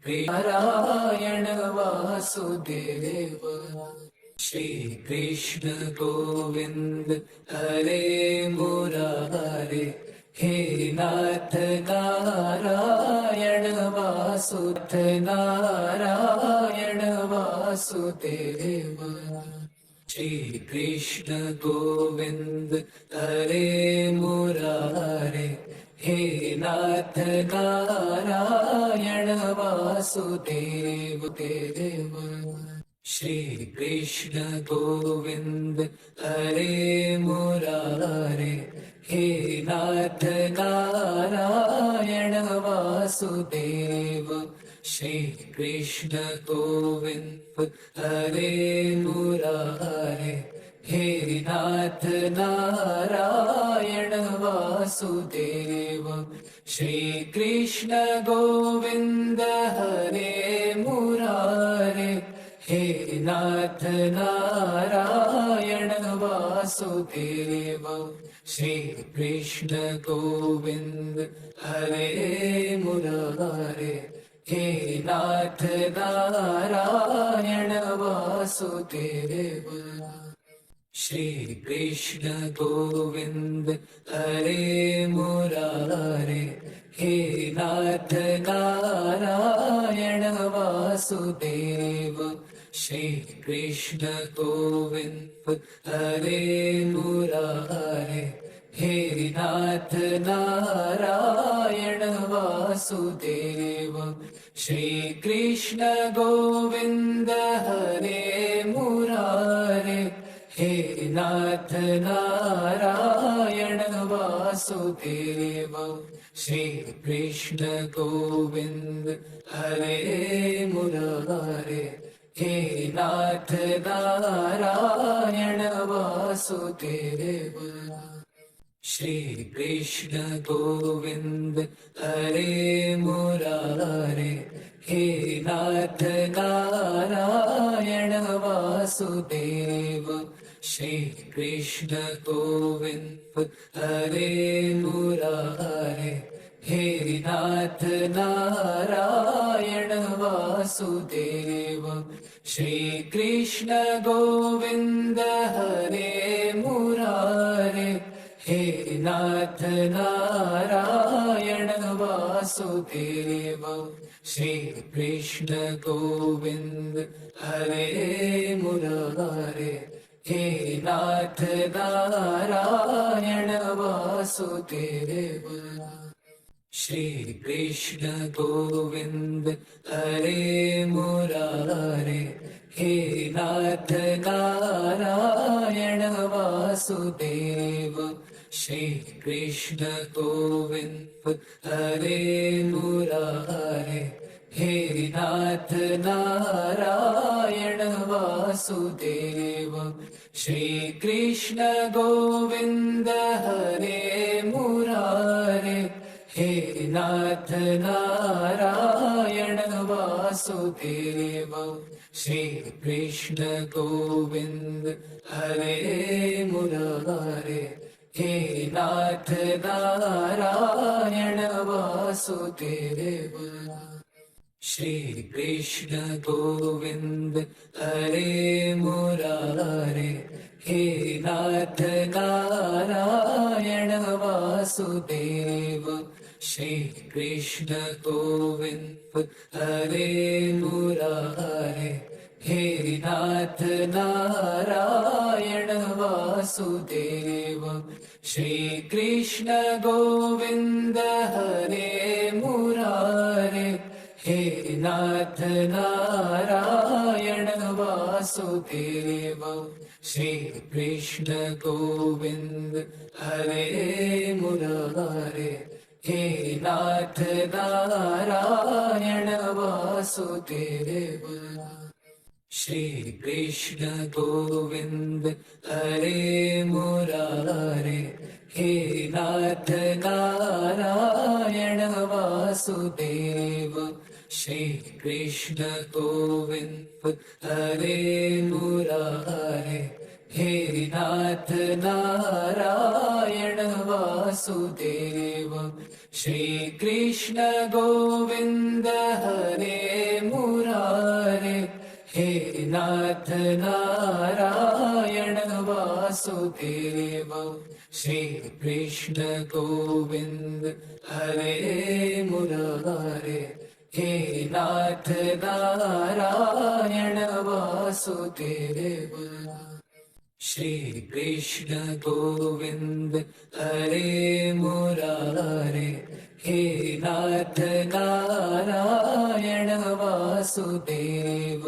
नारायण वासुदेव। श्री कृष्ण गोविंद हरे मुरारे, हे नाथ नारायण वासुदेव, नारायण वासुदेव। श्री कृष्ण गोविंद हरे मुरारे, हे नाथ नारायण वासुदेव देव। श्री कृष्ण गोविंद हरे मुरारे, हे नाथ नारायण वासुदेव। श्री कृष्ण गोविंद हरे मुरारे, हे नाथ नारायण वासुदेव। श्री कृष्ण गोविंद हरे मुरारे, हे नाथ नारायण वासुदेव। श्री कृष्ण गोविंद हरे मुरारे, हे नाथ नारायण वासुदेव। श्री कृष्ण गोविंद हरे मुरारे, हे नाथ नारायण वासुदेव। श्री कृष्ण गोविंद हरे मुरारे, हे नाथ नारायण वासुदेव। श्री कृष्ण गोविंद हरे मुरारे, हे नाथ नारायण वासुदेव। श्री कृष्ण गोविंद हरे मुरारे, हे नाथ नारायण वासुदेव। श्री कृष्ण गोविंद हरे मुरारे, हे नाथ नारायण वासुदेव। श्री कृष्ण गोविंद हरे मुरारे, हे नाथ नारायण वासुदेव। श्री कृष्ण गोविंद हरे मुरारे, हे नाथ नारायण वासुदेव। श्री कृष्ण गोविंद हरे मुरारे, हे नाथ नारायण वासुदेव। श्री कृष्ण गोविंद हरे मुरारे, हे नाथ नारायण वासुदेव। श्री कृष्ण गोविंद हरे मुरारे, हे नाथ नारायण वासुदेव। श्री कृष्ण गोविंद हरे मुरारे, हे नाथ नारायण वासुदेव। श्री कृष्ण गोविंद हरे मुरारे, हे नाथ नारायण वासुदेव। श्री कृष्ण गोविंद हरे मुरारे, हे नाथ नारायण वासुदेव। श्री कृष्ण गोविंद हरे मुरारे, हे नाथ नारायण वासुदेव। श्री कृष्ण गोविंद हरे मुरारे, हे नाथ नारायण वासुदेव। श्री कृष्ण गोविंद हरे मुरारे, हे नाथ नारायण वासुदेव। श्री कृष्ण गोविंद हरे मुरारे, हे नाथ नारायण वासुदेव। श्री कृष्ण गोविंद हरे मुरारे, हे नाथ नारायण वासुदेव। श्री कृष्ण गोविंद हरे हे नाथ नारायण वासुदेव श्री कृष्ण गोविंद हरे मुरारे हे नाथ नारायण वासुदेव श्री कृष्ण गोविंद हरे मुरारे हे नाथ नारायण वासुदेव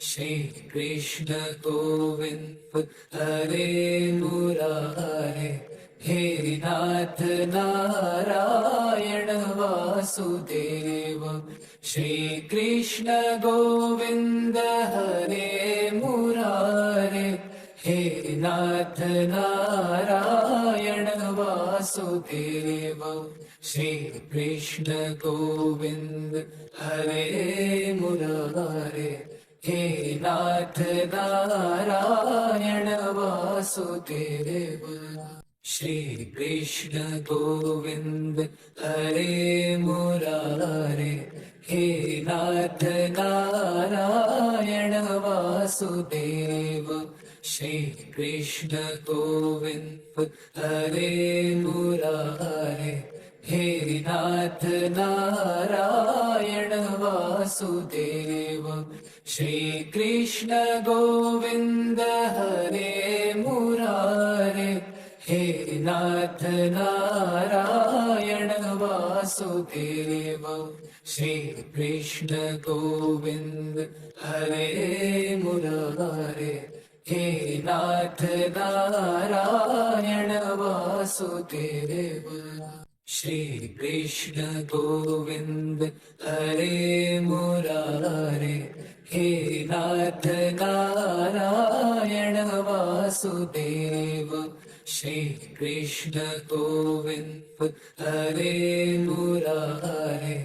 श्री कृष्ण गोविंद हरे मुरारे हे नाथ नारायण वासुदेव श्री कृष्ण गोविंद हरे मुरारे हे नाथ नारायण वासुदेव श्री कृष्ण गोविंद हरे मुरारे हे नाथ नारायण वासुदेव श्री कृष्ण गोविंद हरे मुरारे हे नाथ नारायण वासुदेव श्री कृष्ण गोविंद हरे मुरारे हे नाथ नारायण वासुदेव श्री कृष्ण गोविंद हरे मुरारे हे नाथ नारायण वासुदेव श्री कृष्ण गोविंद हरे मुरारे हे नाथ नारायण वासुदेव श्री कृष्ण गोविंद हरे मुरारे हे नाथ नारायण वासुदेव श्री कृष्ण गोविंद हरे मुरारे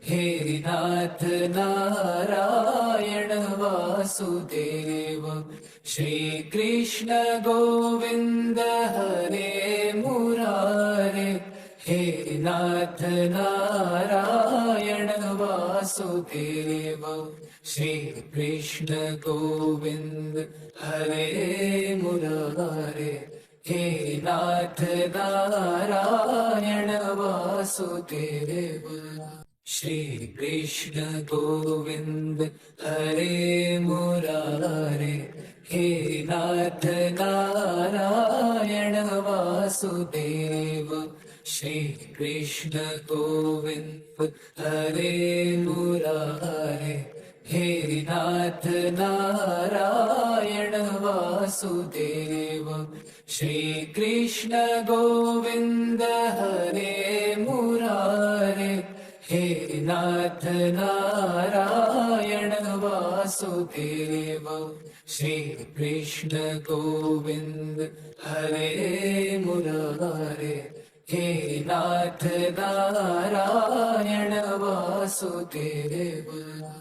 हे नाथ नारायण वासुदेव श्री कृष्ण गोविंद हरे मुरारे हे नाथ नारायण वासुदेव श्री कृष्ण गोविंद हरे मुरारे हे नाथ नारायण वासुदेव श्री कृष्ण गोविंद हरे मुरारे हे नाथ नारायण वासुदेव श्री कृष्ण गोविंद हरे मुरारे हे नाथ नारायण वासुदेव श्री कृष्ण गोविंद हरे मुरारे हे नाथ नारायण वासुदेव श्री कृष्ण गोविंद हरे मुरारे हे नाथ नारायण वासुदेव।